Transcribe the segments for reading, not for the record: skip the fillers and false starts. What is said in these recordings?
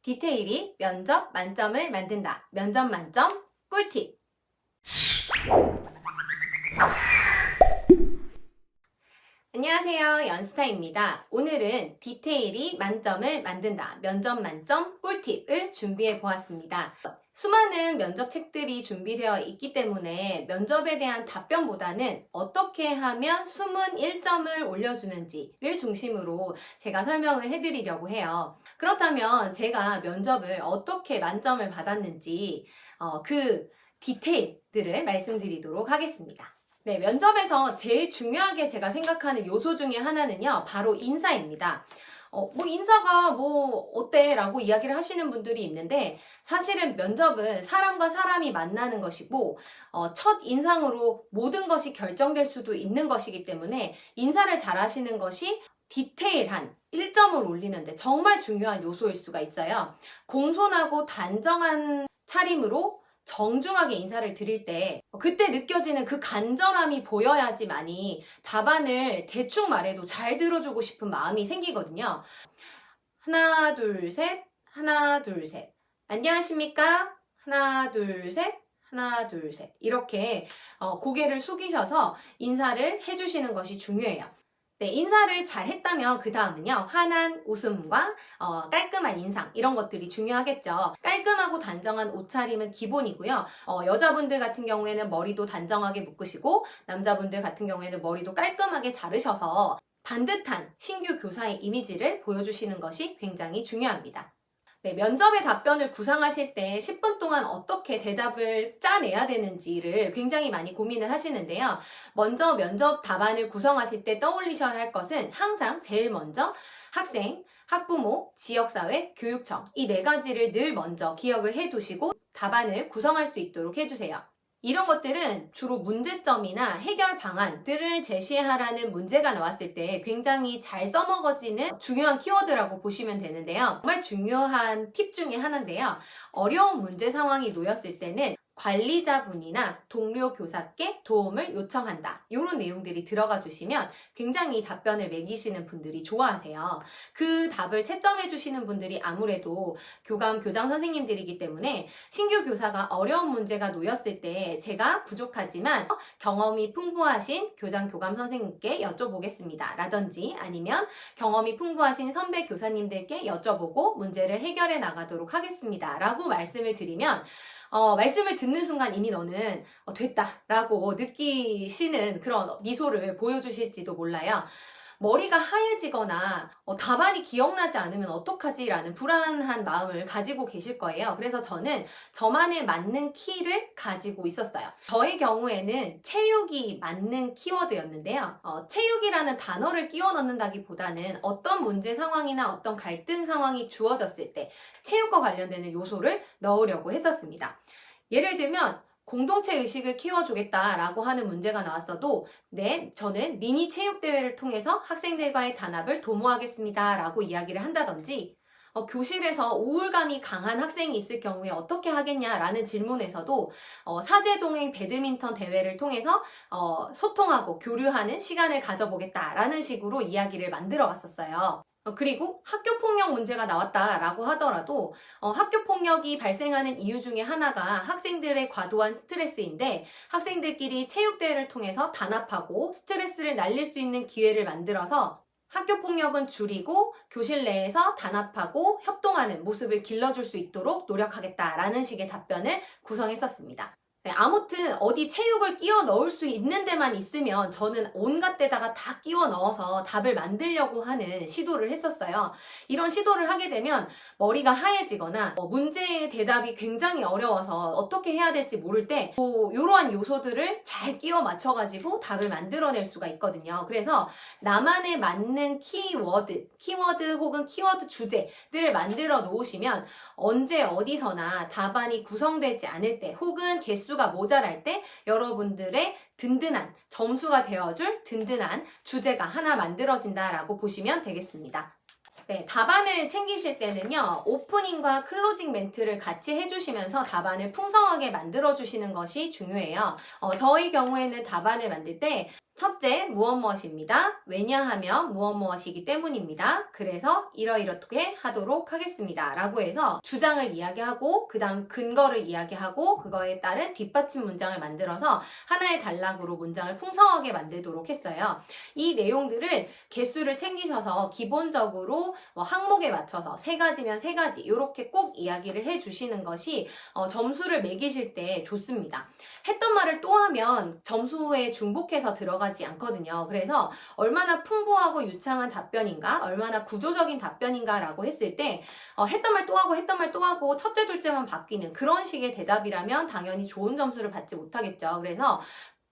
디테일이 면접 만점을 만든다. 면접 만점 꿀팁. 안녕하세요. 연스타입니다. 오늘은 디테일이 만점을 만든다. 면접 만점 꿀팁을 준비해 보았습니다. 수많은 면접 책들이 준비되어 있기 때문에 면접에 대한 답변보다는 어떻게 하면 숨은 1점을 올려주는지를 중심으로 제가 설명을 해드리려고 해요. 그렇다면 제가 면접을 어떻게 만점을 받았는지 그 디테일들을 말씀드리도록 하겠습니다. 네, 면접에서 제일 중요하게 제가 생각하는 요소 중에 하나는요, 바로 인사입니다. 인사가 어때? 라고 이야기를 하시는 분들이 있는데, 사실은 면접은 사람과 사람이 만나는 것이고, 첫 인상으로 모든 것이 결정될 수도 있는 것이기 때문에, 인사를 잘 하시는 것이 디테일한 1점을 올리는데 정말 중요한 요소일 수가 있어요. 공손하고 단정한 차림으로 정중하게 인사를 드릴 때 그때 느껴지는 그 간절함이 보여야지만이 답안을 대충 말해도 잘 들어주고 싶은 마음이 생기거든요. 하나 둘 셋, 하나 둘 셋. 안녕하십니까? 하나 둘 셋, 하나 둘 셋. 이렇게 고개를 숙이셔서 인사를 해주시는 것이 중요해요. 네, 인사를 잘 했다면 그 다음은요, 환한 웃음과 깔끔한 인상, 이런 것들이 중요하겠죠. 깔끔하고 단정한 옷차림은 기본이고요. 여자분들 같은 경우에는 머리도 단정하게 묶으시고, 남자분들 같은 경우에는 머리도 깔끔하게 자르셔서 반듯한 신규 교사의 이미지를 보여주시는 것이 굉장히 중요합니다. 네, 면접의 답변을 구상하실 때 10분 동안 어떻게 대답을 짜내야 되는지를 굉장히 많이 고민을 하시는데요. 먼저 면접 답안을 구성하실 때 떠올리셔야 할 것은 항상 제일 먼저 학생, 학부모, 지역사회, 교육청 이 네 가지를 늘 먼저 기억을 해두시고 답안을 구성할 수 있도록 해주세요. 이런 것들은 주로 문제점이나 해결 방안들을 제시하라는 문제가 나왔을 때 굉장히 잘 써먹어지는 중요한 키워드라고 보시면 되는데요. 정말 중요한 팁 중에 하나인데요. 어려운 문제 상황이 놓였을 때는 관리자분이나 동료 교사께 도움을 요청한다. 이런 내용들이 들어가 주시면 굉장히 답변을 매기시는 분들이 좋아하세요. 그 답을 채점해 주시는 분들이 아무래도 교감, 교장 선생님들이기 때문에 신규 교사가 어려운 문제가 놓였을 때 제가 부족하지만 경험이 풍부하신 교장, 교감 선생님께 여쭤보겠습니다. 라든지 아니면 경험이 풍부하신 선배 교사님들께 여쭤보고 문제를 해결해 나가도록 하겠습니다. 라고 말씀을 드리면 말씀을 듣는 순간 이미 너는 됐다 라고 느끼시는 그런 미소를 보여주실지도 몰라요. 머리가 하얘지거나 답안이 기억나지 않으면 어떡하지? 라는 불안한 마음을 가지고 계실 거예요. 그래서 저는 저만의 맞는 키를 가지고 있었어요. 저의 경우에는 체육이 맞는 키워드였는데요. 체육이라는 단어를 끼워 넣는다기보다는 어떤 문제 상황이나 어떤 갈등 상황이 주어졌을 때 체육과 관련되는 요소를 넣으려고 했었습니다. 예를 들면 공동체 의식을 키워주겠다라고 하는 문제가 나왔어도 네, 저는 미니 체육대회를 통해서 학생들과의 단합을 도모하겠습니다 라고 이야기를 한다든지 교실에서 우울감이 강한 학생이 있을 경우에 어떻게 하겠냐라는 질문에서도 사제동행 배드민턴 대회를 통해서 소통하고 교류하는 시간을 가져보겠다라는 식으로 이야기를 만들어 왔었어요. 그리고 학교폭력 문제가 나왔다라고 하더라도 학교폭력이 발생하는 이유 중에 하나가 학생들의 과도한 스트레스인데 학생들끼리 체육대회를 통해서 단합하고 스트레스를 날릴 수 있는 기회를 만들어서 학교폭력은 줄이고 교실 내에서 단합하고 협동하는 모습을 길러줄 수 있도록 노력하겠다라는 식의 답변을 구성했었습니다. 네, 아무튼 어디 체육을 끼워 넣을 수 있는 데만 있으면 저는 온갖 데다가 다 끼워 넣어서 답을 만들려고 하는 시도를 했었어요. 이런 시도를 하게 되면 머리가 하얘지거나 문제의 대답이 굉장히 어려워서 어떻게 해야 될지 모를 때 이러한 요소들을 잘 끼워 맞춰가지고 답을 만들어낼 수가 있거든요. 그래서 나만의 맞는 키워드 혹은 키워드 주제들을 만들어 놓으시면 언제 어디서나 답안이 구성되지 않을 때 혹은 개수가 모자랄 때 여러분들의 든든한 점수가 되어줄 든든한 주제가 하나 만들어진다라고 보시면 되겠습니다. 네, 답안을 챙기실 때는요, 오프닝과 클로징 멘트를 같이 해주시면서 답안을 풍성하게 만들어주시는 것이 중요해요. 저희 경우에는 답안을 만들 때 첫째, 무엇무엇입니다. 왜냐하면 무엇무엇이기 때문입니다. 그래서 이러이렇게 하도록 하겠습니다. 라고 해서 주장을 이야기하고 그 다음 근거를 이야기하고 그거에 따른 뒷받침 문장을 만들어서 하나의 단락으로 문장을 풍성하게 만들도록 했어요. 이 내용들을 개수를 챙기셔서 기본적으로 항목에 맞춰서 3가지면 3가지 이렇게 꼭 이야기를 해주시는 것이 점수를 매기실 때 좋습니다. 했던 말을 또 하면 점수에 중복해서 들어가지 않거든요. 그래서 얼마나 풍부하고 유창한 답변인가, 얼마나 구조적인 답변인가 라고 했을 때 했던 말 또 하고 했던 말 또 하고 첫째 둘째만 바뀌는 그런 식의 대답이라면 당연히 좋은 점수를 받지 못하겠죠. 그래서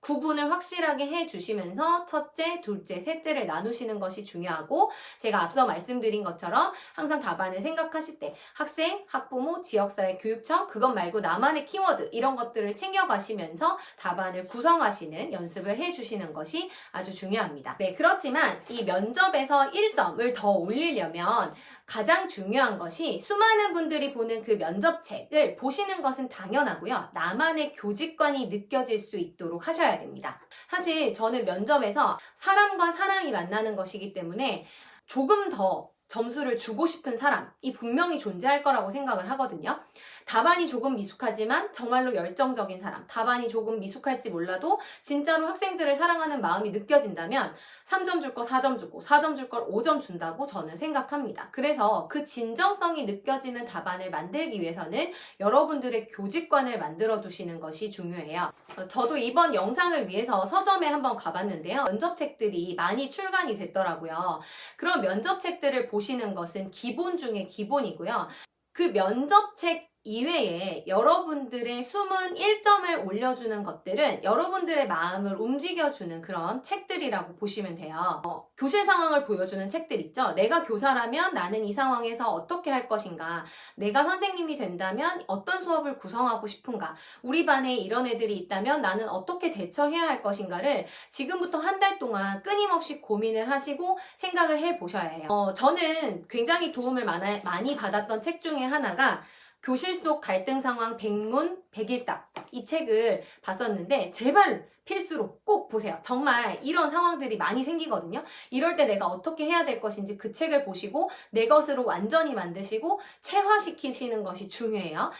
구분을 확실하게 해주시면서 첫째, 둘째, 셋째를 나누시는 것이 중요하고 제가 앞서 말씀드린 것처럼 항상 답안을 생각하실 때 학생, 학부모, 지역사회, 교육청 그것 말고 나만의 키워드 이런 것들을 챙겨가시면서 답안을 구성하시는 연습을 해주시는 것이 아주 중요합니다. 네, 그렇지만 이 면접에서 1점을 더 올리려면 가장 중요한 것이 수많은 분들이 보는 그 면접책을 보시는 것은 당연하고요. 나만의 교직관이 느껴질 수 있도록 하셔야 됩니다. 사실 저는 면접에서 사람과 사람이 만나는 것이기 때문에 조금 더 점수를 주고 싶은 사람이 분명히 존재할 거라고 생각을 하거든요. 답안이 조금 미숙하지만 정말로 열정적인 사람, 답안이 조금 미숙할지 몰라도 진짜로 학생들을 사랑하는 마음이 느껴진다면 3점 줄 거 4점 주고 4점 줄 걸 5점 준다고 저는 생각합니다. 그래서 그 진정성이 느껴지는 답안을 만들기 위해서는 여러분들의 교직관을 만들어 두시는 것이 중요해요. 저도 이번 영상을 위해서 서점에 한번 가봤는데요. 면접책들이 많이 출간이 됐더라고요. 그런 면접책들을 보시는 것은 기본 중에 기본이고요. 그 면접책 이외에 여러분들의 숨은 1점을 올려주는 것들은 여러분들의 마음을 움직여주는 그런 책들이라고 보시면 돼요. 교실 상황을 보여주는 책들 있죠. 내가 교사라면 나는 이 상황에서 어떻게 할 것인가, 내가 선생님이 된다면 어떤 수업을 구성하고 싶은가, 우리 반에 이런 애들이 있다면 나는 어떻게 대처해야 할 것인가를 지금부터 한 달 동안 끊임없이 고민을 하시고 생각을 해보셔야 해요. 저는 굉장히 도움을 많이 받았던 책 중에 하나가 교실 속 갈등 상황 백문 백일답, 이 책을 봤었는데 제발 필수로 꼭 보세요. 정말 이런 상황들이 많이 생기거든요. 이럴 때 내가 어떻게 해야 될 것인지 그 책을 보시고 내 것으로 완전히 만드시고 체화시키시는 것이 중요해요.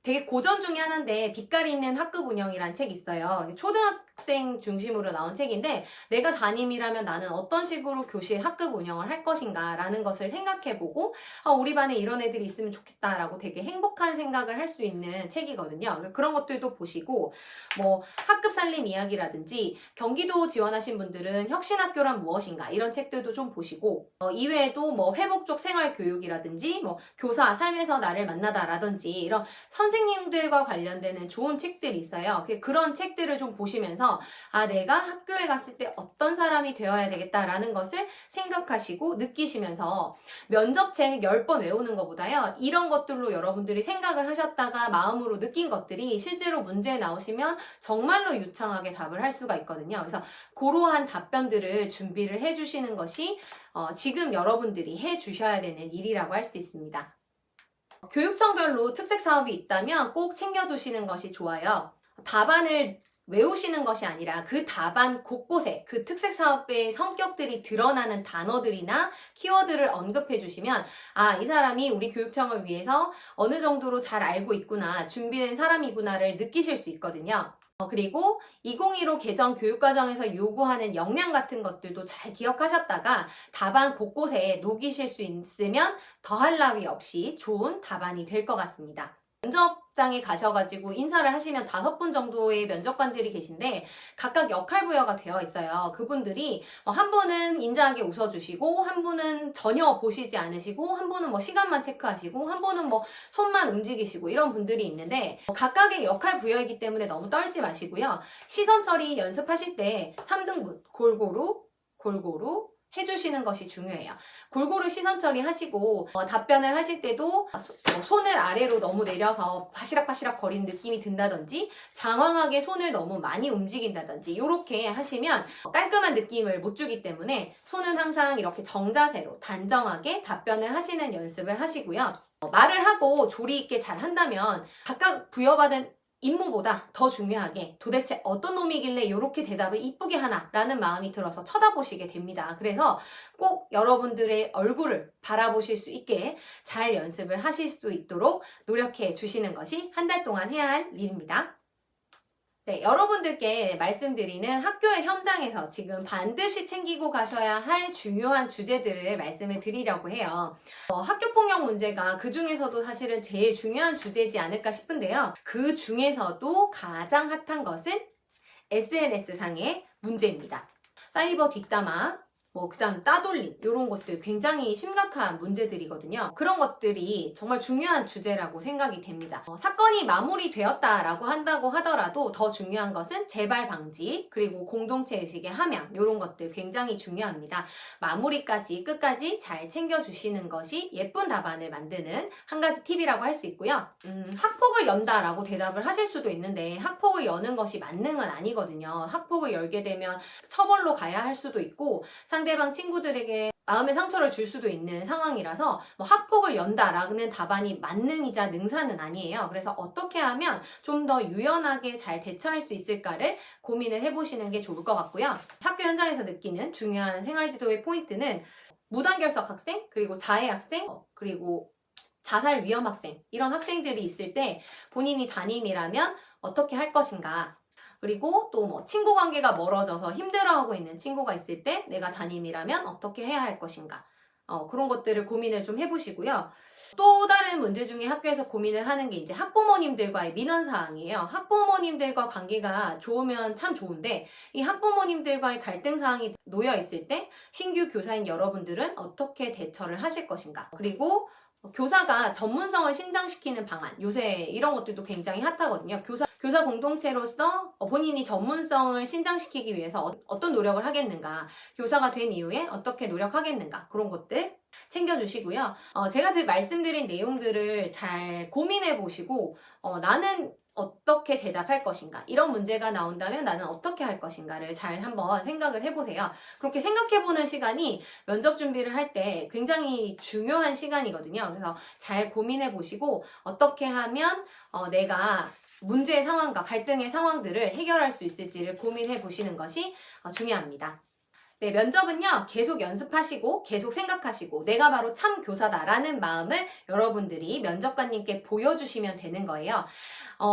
되게 고전 중에 하나인데 빛깔 있는 학급 운영이란 책이 있어요. 초등학생 중심으로 나온 책인데 내가 담임이라면 나는 어떤 식으로 교실 학급 운영을 할 것인가 라는 것을 생각해보고 우리 반에 이런 애들이 있으면 좋겠다라고 되게 행복한 생각을 할 수 있는 책이거든요. 그런 것들도 보시고 뭐 학급 살림 이야기라든지 경기도 지원하신 분들은 혁신학교란 무엇인가 이런 책들도 좀 보시고 이외에도 뭐 회복적 생활교육이라든지 뭐 교사 삶에서 나를 만나다라든지 이런 선생님들과 관련되는 좋은 책들이 있어요. 그런 책들을 좀 보시면서 내가 학교에 갔을 때 어떤 사람이 되어야 되겠다라는 것을 생각하시고 느끼시면서 면접책 10번 외우는 것보다요. 이런 것들로 여러분들이 생각을 하셨다가 마음으로 느낀 것들이 실제로 문제에 나오시면 정말로 유창하게 답을 할 수가 있거든요. 그래서 그러한 답변들을 준비를 해주시는 것이 지금 여러분들이 해주셔야 되는 일이라고 할 수 있습니다. 교육청별로 특색 사업이 있다면 꼭 챙겨두시는 것이 좋아요. 답안을 외우시는 것이 아니라 그 답안 곳곳에 그 특색 사업의 성격들이 드러나는 단어들이나 키워드를 언급해 주시면 이 사람이 우리 교육청을 위해서 어느 정도로 잘 알고 있구나, 준비된 사람이구나를 느끼실 수 있거든요. 그리고 2015 개정 교육과정에서 요구하는 역량 같은 것들도 잘 기억하셨다가 답안 곳곳에 녹이실 수 있으면 더할 나위 없이 좋은 답안이 될 것 같습니다. 면접장에 가셔가지고 인사를 하시면 5분 정도의 면접관들이 계신데 각각 역할 부여가 되어 있어요. 그분들이 한 분은 인자하게 웃어주시고 한 분은 전혀 보시지 않으시고 한 분은 뭐 시간만 체크하시고 한 분은 뭐 손만 움직이시고 이런 분들이 있는데 각각의 역할 부여이기 때문에 너무 떨지 마시고요. 시선 처리 연습하실 때 3등분 골고루 해주시는 것이 중요해요. 골고루 시선 처리하시고 답변을 하실 때도 손을 아래로 너무 내려서 바시락바시락 거리는 느낌이 든다든지 장황하게 손을 너무 많이 움직인다든지 이렇게 하시면 깔끔한 느낌을 못 주기 때문에 손은 항상 이렇게 정자세로 단정하게 답변을 하시는 연습을 하시고요. 말을 하고 조리 있게 잘 한다면 각각 부여받은 임무보다 더 중요하게 도대체 어떤 놈이길래 이렇게 대답을 이쁘게 하나 라는 마음이 들어서 쳐다보시게 됩니다. 그래서 꼭 여러분들의 얼굴을 바라보실 수 있게 잘 연습을 하실 수 있도록 노력해 주시는 것이 한 달 동안 해야 할 일입니다. 네, 여러분들께 말씀드리는 학교의 현장에서 지금 반드시 챙기고 가셔야 할 중요한 주제들을 말씀을 드리려고 해요. 학교폭력 문제가 그 중에서도 사실은 제일 중요한 주제지 않을까 싶은데요. 그 중에서도 가장 핫한 것은 SNS상의 문제입니다. 사이버 뒷담화, 그 다음 따돌림 이런 것들 굉장히 심각한 문제들이거든요. 그런 것들이 정말 중요한 주제라고 생각이 됩니다. 사건이 마무리되었다라고 한다고 하더라도 더 중요한 것은 재발 방지 그리고 공동체 의식의 함양 이런 것들 굉장히 중요합니다. 마무리까지 끝까지 잘 챙겨주시는 것이 예쁜 답안을 만드는 한 가지 팁이라고 할 수 있고요. 학폭을 연다라고 대답을 하실 수도 있는데 학폭을 여는 것이 만능은 아니거든요. 학폭을 열게 되면 처벌로 가야 할 수도 있고 상대방 친구들에게 마음의 상처를 줄 수도 있는 상황이라서 학폭을 연다라는 답안이 만능이자 능사는 아니에요. 그래서 어떻게 하면 좀 더 유연하게 잘 대처할 수 있을까를 고민을 해보시는 게 좋을 것 같고요. 학교 현장에서 느끼는 중요한 생활지도의 포인트는 무단결석 학생, 그리고 자해 학생, 그리고 자살 위험 학생 이런 학생들이 있을 때 본인이 담임이라면 어떻게 할 것인가, 그리고 또 친구 관계가 멀어져서 힘들어하고 있는 친구가 있을 때 내가 담임이라면 어떻게 해야 할 것인가, 그런 것들을 고민을 좀 해보시고요. 또 다른 문제 중에 학교에서 고민을 하는 게 이제 학부모님들과의 민원사항이에요. 학부모님들과 관계가 좋으면 참 좋은데 이 학부모님들과의 갈등사항이 놓여 있을 때 신규 교사인 여러분들은 어떻게 대처를 하실 것인가, 그리고 교사가 전문성을 신장시키는 방안, 요새 이런 것들도 굉장히 핫하거든요. 교사 공동체로서 본인이 전문성을 신장시키기 위해서 어떤 노력을 하겠는가, 교사가 된 이후에 어떻게 노력하겠는가, 그런 것들 챙겨주시고요. 제가 말씀드린 내용들을 잘 고민해 보시고 나는 어떻게 대답할 것인가, 이런 문제가 나온다면 나는 어떻게 할 것인가를 잘 한번 생각을 해보세요. 그렇게 생각해보는 시간이 면접 준비를 할 때 굉장히 중요한 시간이거든요. 그래서 잘 고민해보시고 어떻게 하면 내가 문제의 상황과 갈등의 상황들을 해결할 수 있을지를 고민해보시는 것이 중요합니다. 네, 면접은요, 계속 연습하시고 계속 생각하시고 내가 바로 참 교사다라는 마음을 여러분들이 면접관님께 보여주시면 되는 거예요.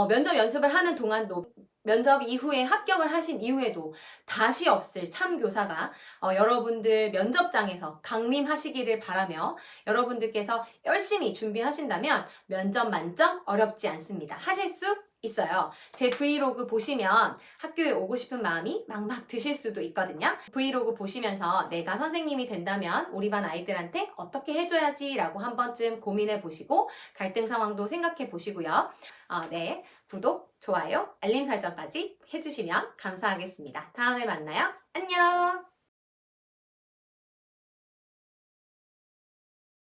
면접 연습을 하는 동안도, 면접 이후에 합격을 하신 이후에도 다시 없을 참 교사가 여러분들 면접장에서 강림하시기를 바라며, 여러분들께서 열심히 준비하신다면 면접 만점 어렵지 않습니다. 하실 수 있어요. 제 브이로그 보시면 학교에 오고 싶은 마음이 막막 드실 수도 있거든요. 브이로그 보시면서 내가 선생님이 된다면 우리 반 아이들한테 어떻게 해줘야지 라고 한 번쯤 고민해 보시고 갈등 상황도 생각해 보시고요. 네, 구독, 좋아요, 알림 설정까지 해주시면 감사하겠습니다. 다음에 만나요. 안녕!